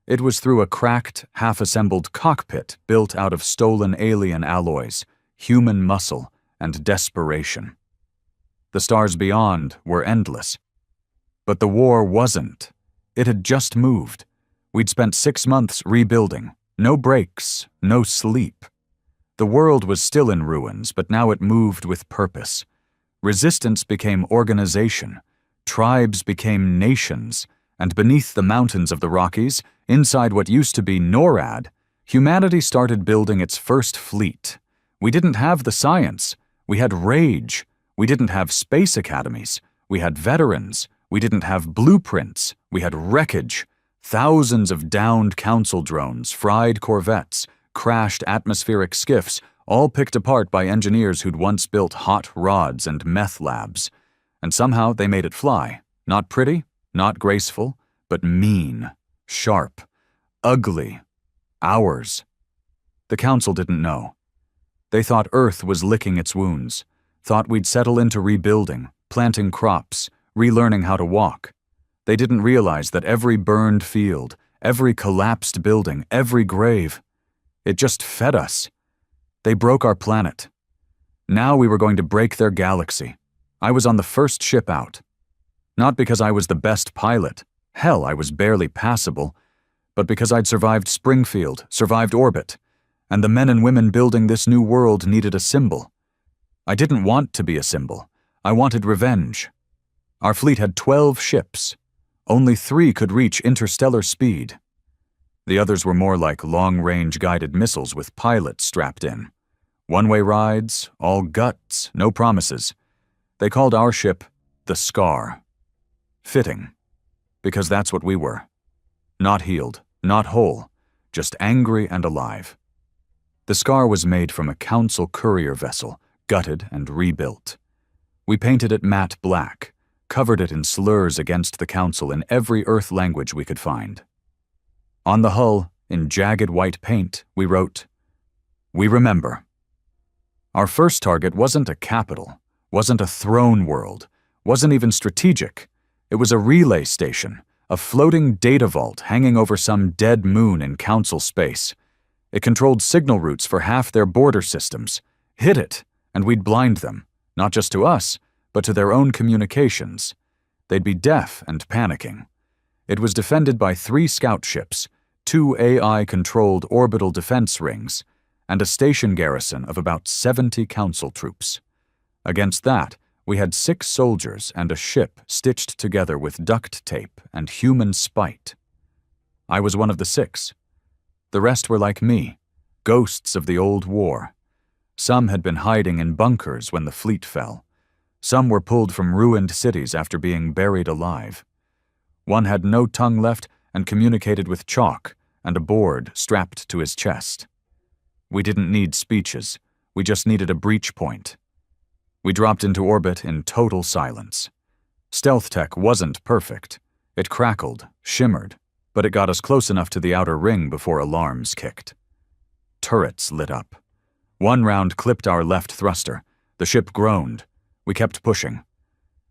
It was through a cracked, half-assembled cockpit built out of stolen alien alloys, human muscle, and desperation. The stars beyond were endless. But the war wasn't. It had just moved. We'd spent 6 months rebuilding. No breaks, no sleep. The world was still in ruins, but now it moved with purpose. Resistance became organization. Tribes became nations. And beneath the mountains of the Rockies, inside what used to be NORAD, humanity started building its first fleet. We didn't have the science. We had rage. We didn't have space academies. We had veterans. We didn't have blueprints. We had wreckage. Thousands of downed Council drones, fried corvettes, crashed atmospheric skiffs, all picked apart by engineers who'd once built hot rods and meth labs. And somehow they made it fly. Not pretty, not graceful, but mean, sharp, ugly. Ours. The Council didn't know. They thought Earth was licking its wounds, thought we'd settle into rebuilding, planting crops, relearning how to walk. They didn't realize that every burned field, every collapsed building, every grave, it just fed us. They broke our planet. Now we were going to break their galaxy. I was on the first ship out. Not because I was the best pilot. Hell, I was barely passable. But because I'd survived Springfield, survived orbit, and the men and women building this new world needed a symbol. I didn't want to be a symbol. I wanted revenge. Our fleet had 12 ships. Only 3 could reach interstellar speed. The others were more like long-range guided missiles with pilots strapped in. One-way rides, all guts, no promises. They called our ship the Scar. Fitting, because that's what we were. Not healed, not whole, just angry and alive. The Scar was made from a Council courier vessel, gutted and rebuilt. We painted it matte black, covered it in slurs against the Council in every Earth language we could find. On the hull, in jagged white paint, we wrote, "We remember." Our first target wasn't a capital, wasn't a throne world, wasn't even strategic. It was a relay station, a floating data vault hanging over some dead moon in Council space. It controlled signal routes for half their border systems, Hit it, and we'd blind them, not just to us, but to their own communications. They'd be deaf and panicking. It was defended by 3 scout ships, 2 AI-controlled orbital defense rings, and a station garrison of about 70 council troops. Against that, we had 6 soldiers and a ship stitched together with duct tape and human spite. I was one of the 6. The rest were like me, ghosts of the old war. Some had been hiding in bunkers when the fleet fell. Some were pulled from ruined cities after being buried alive. One had no tongue left and communicated with chalk and a board strapped to his chest. We didn't need speeches, we just needed a breach point. We dropped into orbit in total silence. Stealth tech wasn't perfect. It crackled, shimmered, but it got us close enough to the outer ring before alarms kicked. Turrets lit up. One round clipped our left thruster. The ship groaned. We kept pushing.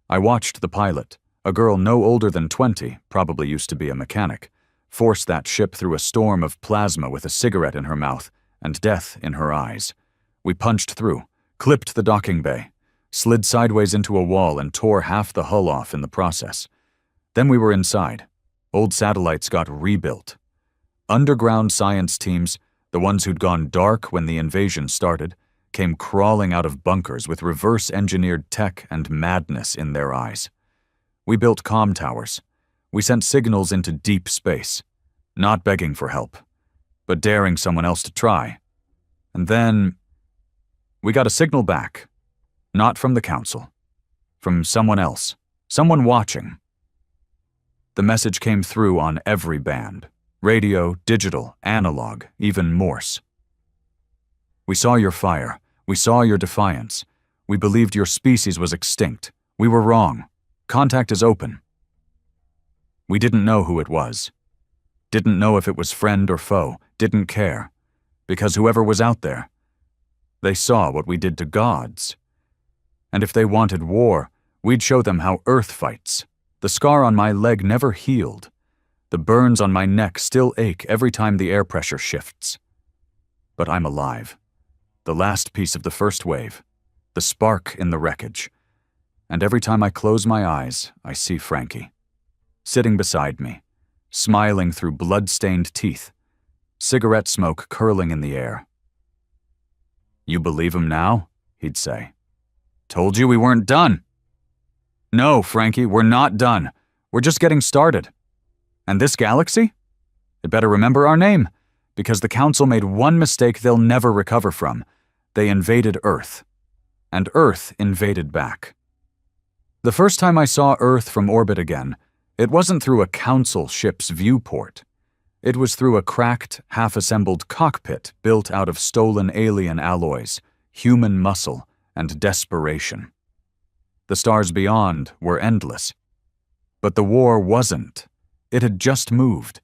I watched the pilot, a girl no older than 20, probably used to be a mechanic, force that ship through a storm of plasma with a cigarette in her mouth and death in her eyes. We punched through, clipped the docking bay, slid sideways into a wall and tore half the hull off in the process. Then we were inside. Old satellites got rebuilt. Underground science teams, the ones who'd gone dark when the invasion started, came crawling out of bunkers with reverse-engineered tech and madness in their eyes. We built comm towers. We sent signals into deep space, not begging for help, but daring someone else to try. And then we got a signal back, not from the council, from someone else, someone watching. The message came through on every band, radio, digital, analog, even Morse. We saw your fire. We saw your defiance. We believed your species was extinct. We were wrong. Contact is open. We didn't know who it was. Didn't know if it was friend or foe. Didn't care. Because whoever was out there, they saw what we did to gods. And if they wanted war, we'd show them how Earth fights. The scar on my leg never healed. The burns on my neck still ache every time the air pressure shifts. But I'm alive. The last piece of the first wave. The spark in the wreckage. And every time I close my eyes, I see Frankie. Sitting beside me, smiling through blood-stained teeth, cigarette smoke curling in the air. "You believe him now?" he'd say. "Told you we weren't done." "No, Frankie, we're not done. We're just getting started. And this galaxy? It better remember our name, because the Council made one mistake they'll never recover from. They invaded Earth. And Earth invaded back. The first time I saw Earth from orbit again, it wasn't through a Council ship's viewport. It was through a cracked, half-assembled cockpit built out of stolen alien alloys, human muscle, and desperation. The stars beyond were endless. But the war wasn't. It had just moved.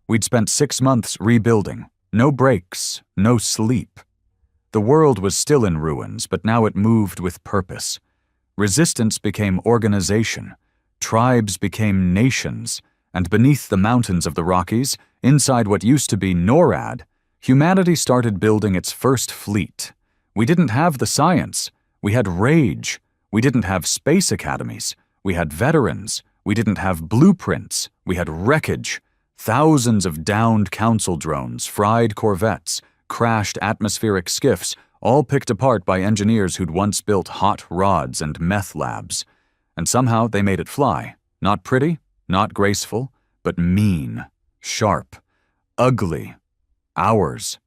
We'd spent 6 months rebuilding. No breaks, no sleep. The world was still in ruins, but now it moved with purpose. Resistance became organization. Tribes became nations. And beneath the mountains of the Rockies, inside what used to be NORAD, humanity started building its first fleet. We didn't have the science. We had rage. We didn't have space academies. We had veterans. We didn't have blueprints. We had wreckage. Thousands of downed council drones, fried corvettes, crashed atmospheric skiffs, all picked apart by engineers who'd once built hot rods and meth labs. And somehow they made it fly. Not pretty, not graceful, but mean, sharp, ugly. Ours.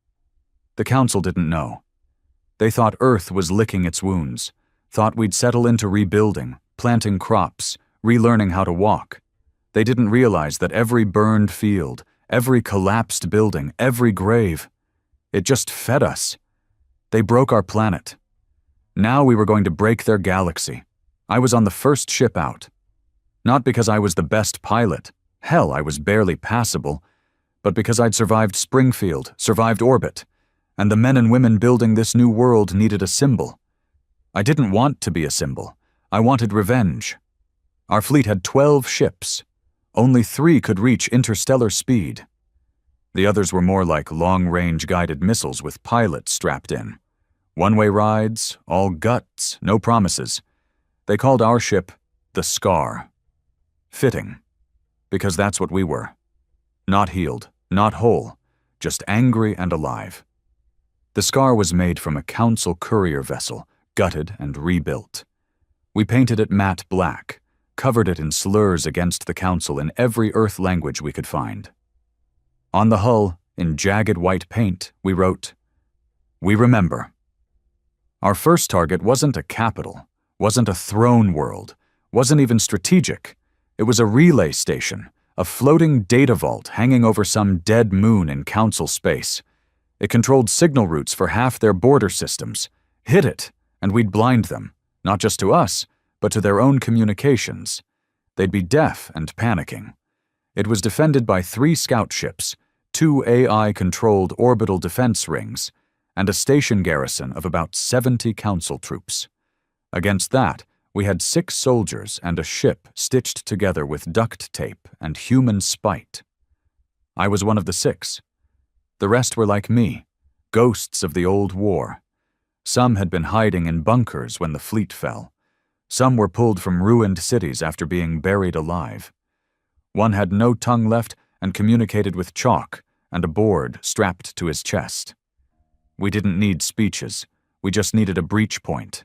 The council didn't know. They thought Earth was licking its wounds, thought we'd settle into rebuilding, planting crops, relearning how to walk. They didn't realize that every burned field, every collapsed building, every grave, it just fed us. They broke our planet. Now we were going to break their galaxy. I was on the first ship out. Not because I was the best pilot. Hell, I was barely passable. But because I'd survived Springfield, survived orbit, and the men and women building this new world needed a symbol. I didn't want to be a symbol. I wanted revenge. Our fleet had 12 ships. Only 3 could reach interstellar speed. The others were more like long-range guided missiles with pilots strapped in. One-way rides, all guts, no promises. They called our ship the Scar. Fitting, because that's what we were. Not healed, not whole, just angry and alive. The Scar was made from a Council courier vessel, gutted and rebuilt. We painted it matte black, covered it in slurs against the Council in every Earth language we could find. On the hull, in jagged white paint, we wrote, "We remember." Our first target wasn't a capital, wasn't a throne world, wasn't even strategic. It was a relay station, a floating data vault hanging over some dead moon in Council space. It controlled signal routes for half their border systems. Hit it, and we'd blind them, not just to us, but to their own communications. They'd be deaf and panicking. It was defended by 3 scout ships, 2 AI-controlled orbital defense rings, and a station garrison of about 70 Council troops. Against that, we had 6 soldiers and a ship stitched together with duct tape and human spite. I was one of the 6. The rest were like me, ghosts of the old war. Some had been hiding in bunkers when the fleet fell. Some were pulled from ruined cities after being buried alive. One had no tongue left and communicated with chalk and a board strapped to his chest. We didn't need speeches, we just needed a breach point.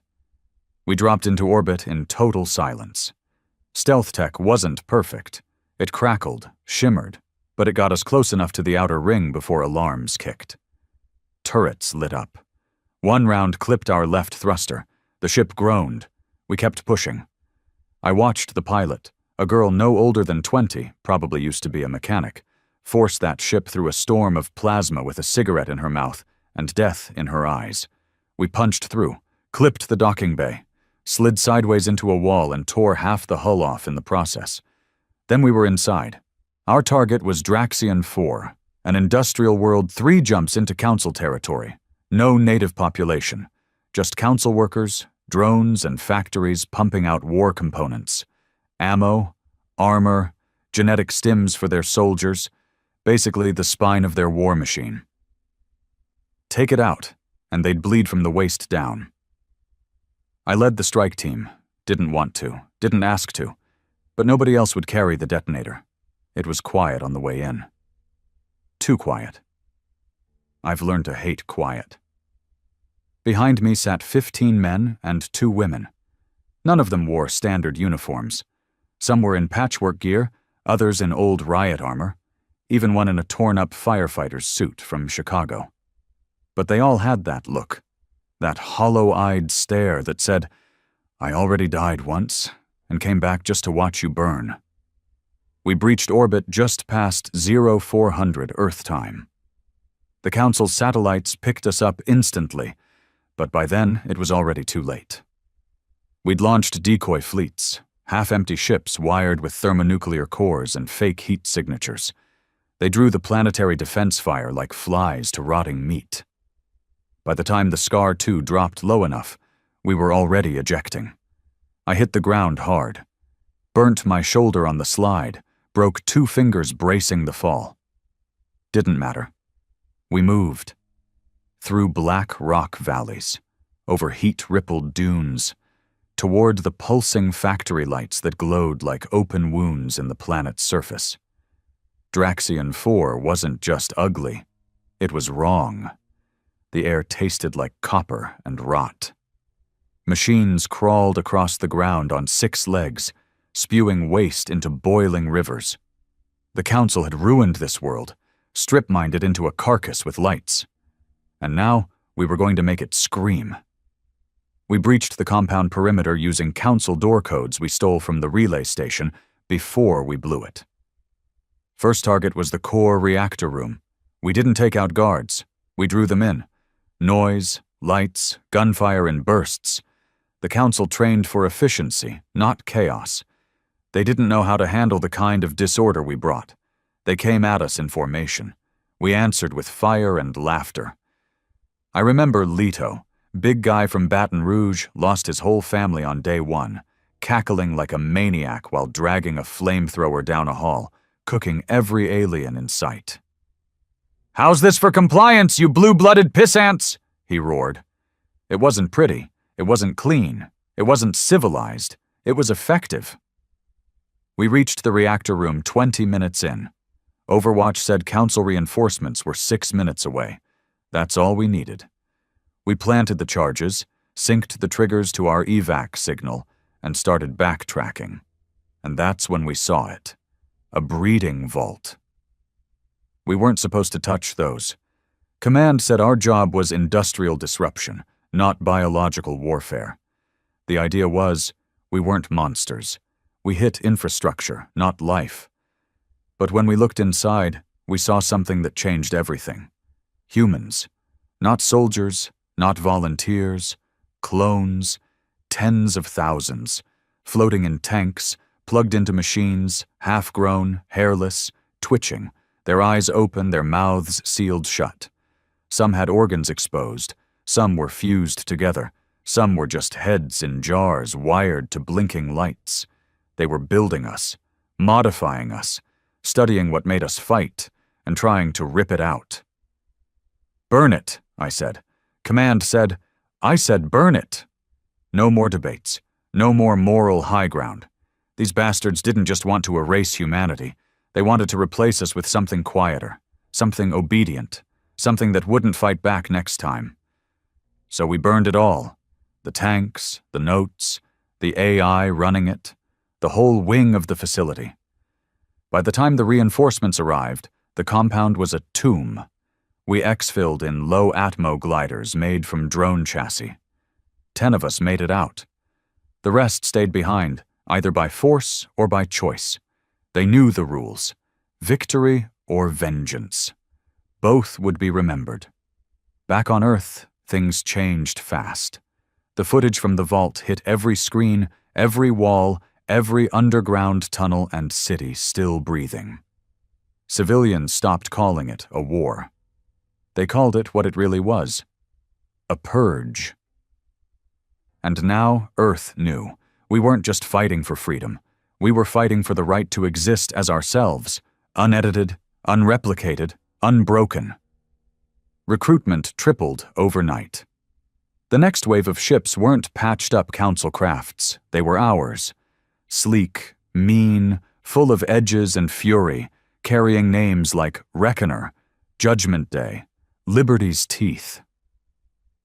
We dropped into orbit in total silence. Stealth tech wasn't perfect. It crackled, shimmered, but it got us close enough to the outer ring before alarms kicked. Turrets lit up. One round clipped our left thruster. The ship groaned. We kept pushing. I watched the pilot, a girl no older than 20, probably used to be a mechanic, force that ship through a storm of plasma with a cigarette in her mouth and death in her eyes. We punched through, clipped the docking bay, slid sideways into a wall and tore half the hull off in the process. Then we were inside. Our target was Draxion 4, an industrial world 3 jumps into Council territory. No native population, just Council workers, drones, and factories pumping out war components. Ammo, armor, genetic stims for their soldiers, basically the spine of their war machine. Take it out, and they'd bleed from the waist down. I led the strike team, didn't want to, didn't ask to, but nobody else would carry the detonator. It was quiet on the way in. Too quiet. I've learned to hate quiet. Behind me sat 15 men and 2 women. None of them wore standard uniforms. Some were in patchwork gear, others in old riot armor, even one in a torn-up firefighter's suit from Chicago. But they all had that look, that hollow-eyed stare that said, "I already died once, and came back just to watch you burn." We breached orbit just past 0400 Earth time. The Council's satellites picked us up instantly, but by then it was already too late. We'd launched decoy fleets, half-empty ships wired with thermonuclear cores and fake heat signatures. They drew the planetary defense fire like flies to rotting meat. By the time the Scar 2 dropped low enough, we were already ejecting. I hit the ground hard, burnt my shoulder on the slide, broke 2 fingers bracing the fall. Didn't matter. We moved. Through black rock valleys, over heat-rippled dunes, toward the pulsing factory lights that glowed like open wounds in the planet's surface. Draxion 4 wasn't just ugly, it was wrong. The air tasted like copper and rot. Machines crawled across the ground on 6 legs, spewing waste into boiling rivers. The Council had ruined this world, strip-mined it into a carcass with lights. And now we were going to make it scream. We breached the compound perimeter using Council door codes we stole from the relay station before we blew it. First target was the core reactor room. We didn't take out guards. We drew them in. Noise, lights, gunfire in bursts. The Council trained for efficiency, not chaos. They didn't know how to handle the kind of disorder we brought. They came at us in formation. We answered with fire and laughter. I remember Leto, big guy from Baton Rouge, lost his whole family on day 1, cackling like a maniac while dragging a flamethrower down a hall, cooking every alien in sight. "How's this for compliance, you blue-blooded pissants?" he roared. It wasn't pretty. It wasn't clean. It wasn't civilized. It was effective. We reached the reactor room 20 minutes in. Overwatch said Council reinforcements were 6 minutes away. That's all we needed. We planted the charges, synced the triggers to our evac signal, and started backtracking. And that's when we saw it. A breeding vault. We weren't supposed to touch those. Command said our job was industrial disruption, not biological warfare. The idea was, we weren't monsters. We hit infrastructure, not life. But when we looked inside, we saw something that changed everything. Humans. Not soldiers, not volunteers, clones, tens of thousands, floating in tanks, plugged into machines, half-grown, hairless, twitching, their eyes open, their mouths sealed shut. Some had organs exposed, some were fused together, some were just heads in jars wired to blinking lights. They were building us, modifying us, studying what made us fight, and trying to rip it out. "Burn it," I said. Command said, I said burn it. No more debates, no more moral high ground. These bastards didn't just want to erase humanity. They wanted to replace us with something quieter, something obedient, something that wouldn't fight back next time. So we burned it all. The tanks, the notes, the AI running it, the whole wing of the facility. By the time the reinforcements arrived, the compound was a tomb. We exfilled in low-atmo gliders made from drone chassis. 10 of us made it out. The rest stayed behind, either by force or by choice. They knew the rules. Victory or vengeance. Both would be remembered. Back on Earth, things changed fast. The footage from the vault hit every screen, every wall, every underground tunnel and city still breathing. Civilians stopped calling it a war. They called it what it really was. A purge. And now Earth knew. We weren't just fighting for freedom. We were fighting for the right to exist as ourselves, unedited, unreplicated, unbroken. Recruitment tripled overnight. The next wave of ships weren't patched-up council crafts. They were ours. Sleek, mean, full of edges and fury, carrying names like Reckoner, Judgment Day, Liberty's Teeth.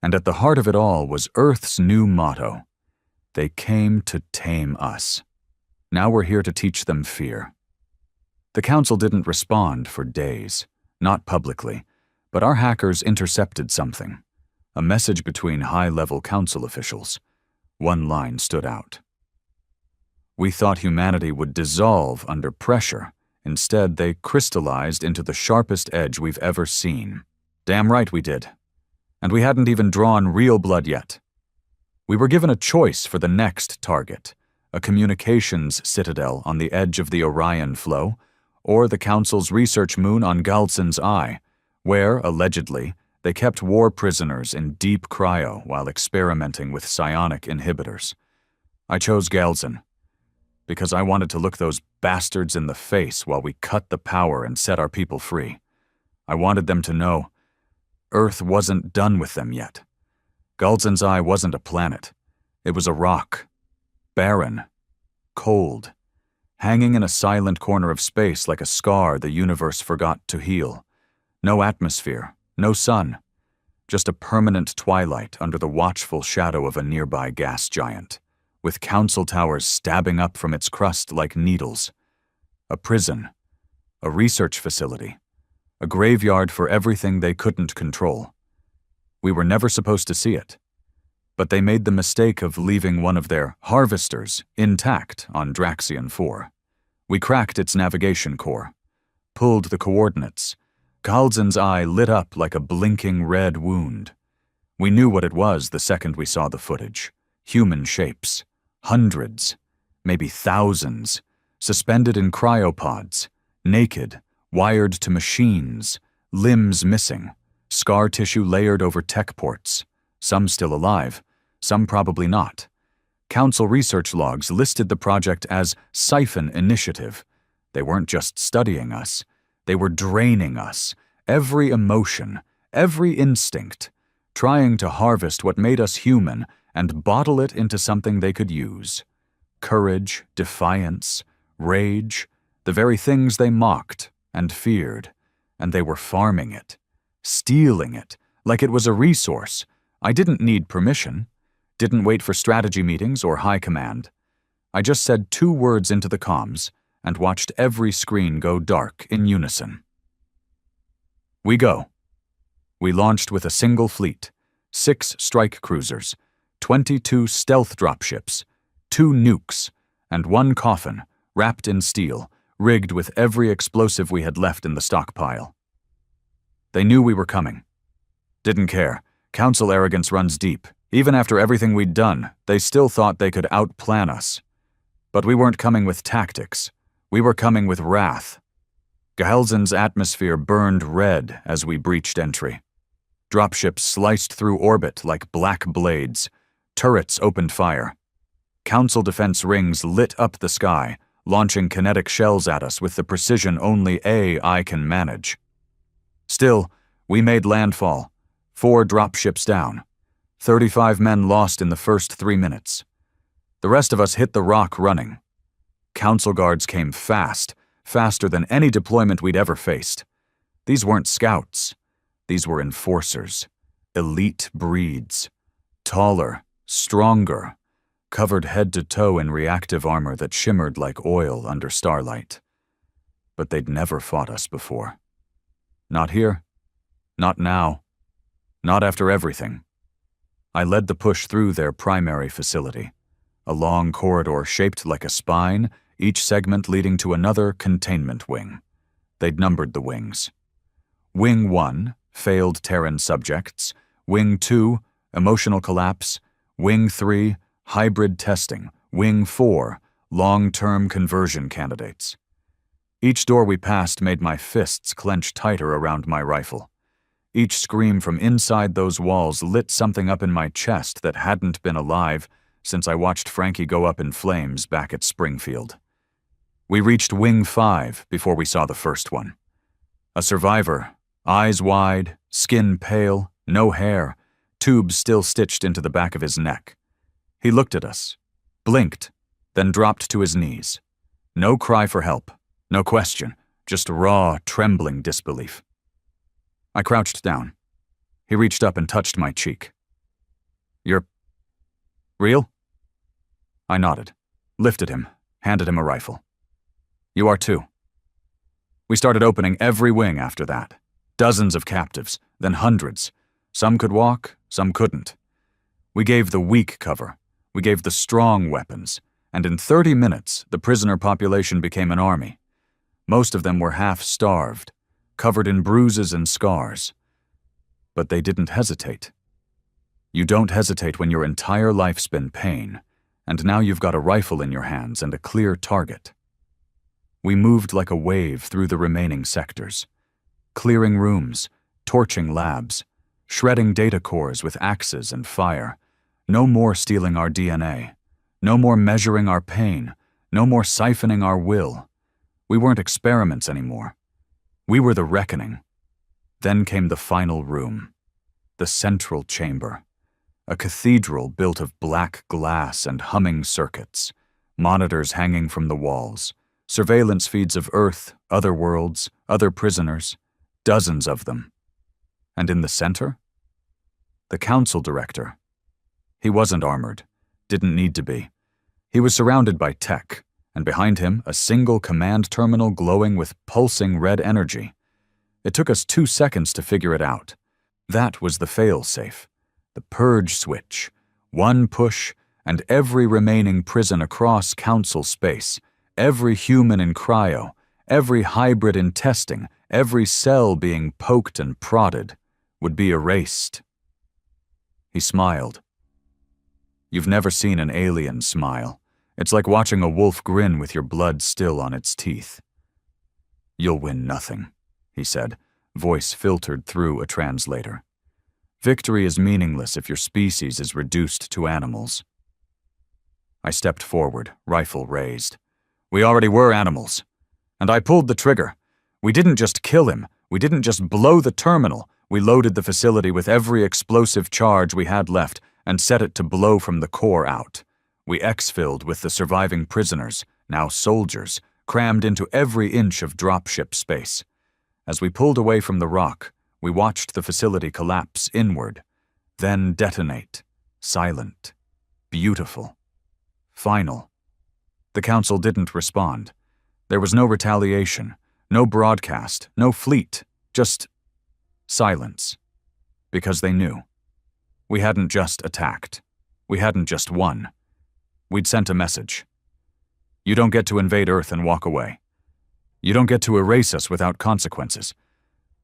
And at the heart of it all was Earth's new motto. They came to tame us. Now we're here to teach them fear. The council didn't respond for days, not publicly, but our hackers intercepted something. A message between high-level council officials. One line stood out. We thought humanity would dissolve under pressure. Instead, they crystallized into the sharpest edge we've ever seen. Damn right we did. And we hadn't even drawn real blood yet. We were given a choice for the next target, a communications citadel on the edge of the Orion flow, or the Council's research moon on Galzen's Eye, where, allegedly, they kept war prisoners in deep cryo while experimenting with psionic inhibitors. I chose Galzen because I wanted to look those bastards in the face while we cut the power and set our people free. I wanted them to know Earth wasn't done with them yet. Galzen's Eye wasn't a planet. It was a rock. Barren. Cold. Hanging in a silent corner of space like a scar the universe forgot to heal. No atmosphere. No sun. Just a permanent twilight under the watchful shadow of a nearby gas giant, with council towers stabbing up from its crust like needles. A prison. A research facility. A graveyard for everything they couldn't control. We were never supposed to see it. But they made the mistake of leaving one of their harvesters intact on Draxion 4. We cracked its navigation core, pulled the coordinates. Galzen's Eye lit up like a blinking red wound. We knew what it was the second we saw the footage. Human shapes. Hundreds, maybe thousands, suspended in cryopods, naked, wired to machines, limbs missing, scar tissue layered over tech ports, some still alive, some probably not. Council research logs listed the project as Siphon Initiative. They weren't just studying us. They were draining us, every emotion, every instinct, trying to harvest what made us human and bottle it into something they could use. Courage, defiance, rage, the very things they mocked and feared, and they were farming it, stealing it, like it was a resource. I didn't need permission, didn't wait for strategy meetings or high command. I just said 2 words into the comms and watched every screen go dark in unison. We go. We launched with a single fleet, 6 strike cruisers, 22 stealth dropships, 2 nukes, and 1 coffin, wrapped in steel, rigged with every explosive we had left in the stockpile. They knew we were coming. Didn't care. Council arrogance runs deep. Even after everything we'd done, they still thought they could outplan us. But we weren't coming with tactics. We were coming with wrath. Gehelzen's atmosphere burned red as we breached entry. Dropships sliced through orbit like black blades. Turrets opened fire. Council defense rings lit up the sky, launching kinetic shells at us with the precision only AI can manage. Still, we made landfall, 4 dropships down, 35 men lost in the first 3 minutes. The rest of us hit the rock running. Council guards came fast, faster than any deployment we'd ever faced. These weren't scouts. These were enforcers, elite breeds, taller, stronger, covered head to toe in reactive armor that shimmered like oil under starlight. But they'd never fought us before. Not here. Not now. Not after everything. I led the push through their primary facility, a long corridor shaped like a spine, each segment leading to another containment wing. They'd numbered the wings. Wing 1, failed Terran subjects. Wing 2, emotional collapse. Wing 3, hybrid testing. Wing 4, long-term conversion candidates. Each door we passed made my fists clench tighter around my rifle. Each scream from inside those walls lit something up in my chest that hadn't been alive since I watched Frankie go up in flames back at Springfield. We reached Wing 5 before we saw the first one. A survivor, eyes wide, skin pale, no hair, tubes still stitched into the back of his neck. He looked at us, blinked, then dropped to his knees. No cry for help. No question, just raw, trembling disbelief. I crouched down. He reached up and touched my cheek. "You're real?" I nodded, lifted him, handed him a rifle. "You are too." We started opening every wing after that. Dozens of captives, then hundreds. Some could walk, some couldn't. We gave the weak cover. We gave the strong weapons. And in 30 minutes, the prisoner population became an army. Most of them were half-starved, covered in bruises and scars. But they didn't hesitate. You don't hesitate when your entire life's been pain, and now you've got a rifle in your hands and a clear target. We moved like a wave through the remaining sectors, clearing rooms, torching labs, shredding data cores with axes and fire. No more stealing our DNA. No more measuring our pain. No more siphoning our will. We weren't experiments anymore. We were the reckoning. Then came the final room, the central chamber, a cathedral built of black glass and humming circuits, monitors hanging from the walls, surveillance feeds of Earth, other worlds, other prisoners, dozens of them. And in the center? The council director. He wasn't armored, didn't need to be. He was surrounded by tech, and behind him a single command terminal glowing with pulsing red energy. It took us 2 seconds to figure it out. That was the fail-safe, the purge switch. One push, and every remaining prison across council space, every human in cryo, every hybrid in testing, every cell being poked and prodded, would be erased. He smiled. You've never seen an alien smile. It's like watching a wolf grin with your blood still on its teeth. "You'll win nothing," he said, voice filtered through a translator. "Victory is meaningless if your species is reduced to animals." I stepped forward, rifle raised. We already were animals. And I pulled the trigger. We didn't just kill him. We didn't just blow the terminal. We loaded the facility with every explosive charge we had left and set it to blow from the core out. We exfilled with the surviving prisoners, now soldiers, crammed into every inch of dropship space. As we pulled away from the rock, we watched the facility collapse inward, then detonate, silent, beautiful, final. The Council didn't respond. There was no retaliation, no broadcast, no fleet, just silence. Because they knew. We hadn't just attacked. We hadn't just won. We'd sent a message. You don't get to invade Earth and walk away. You don't get to erase us without consequences.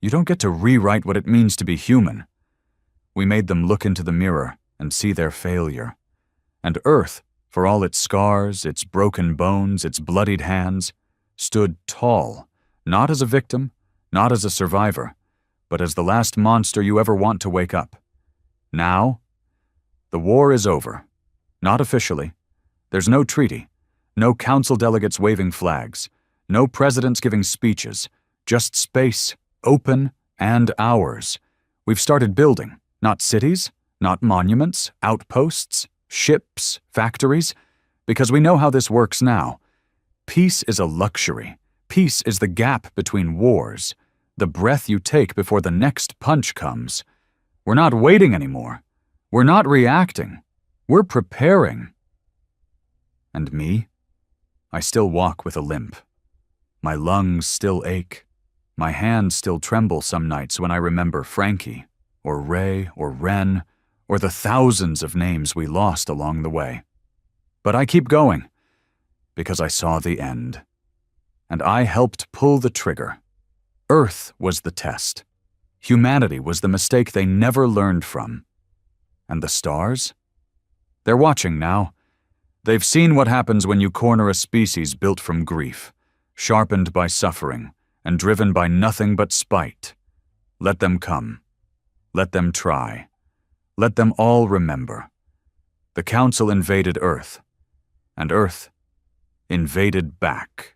You don't get to rewrite what it means to be human. We made them look into the mirror and see their failure. And Earth, for all its scars, its broken bones, its bloodied hands, stood tall, not as a victim, not as a survivor, but as the last monster you ever want to wake up. Now, the war is over. Not officially. There's no treaty, no council delegates waving flags, no presidents giving speeches, just space, open, and ours. We've started building, not cities, not monuments, outposts, ships, factories, because we know how this works now. Peace is a luxury. Peace is the gap between wars, the breath you take before the next punch comes. We're not waiting anymore. We're not reacting. We're preparing. And me? I still walk with a limp. My lungs still ache. My hands still tremble some nights when I remember Frankie, or Ray, or Ren, or the thousands of names we lost along the way. But I keep going, because I saw the end. And I helped pull the trigger. Earth was the test. Humanity was the mistake they never learned from. And the stars? They're watching now. They've seen what happens when you corner a species built from grief, sharpened by suffering, and driven by nothing but spite. Let them come. Let them try. Let them all remember. The Council invaded Earth, and Earth invaded back.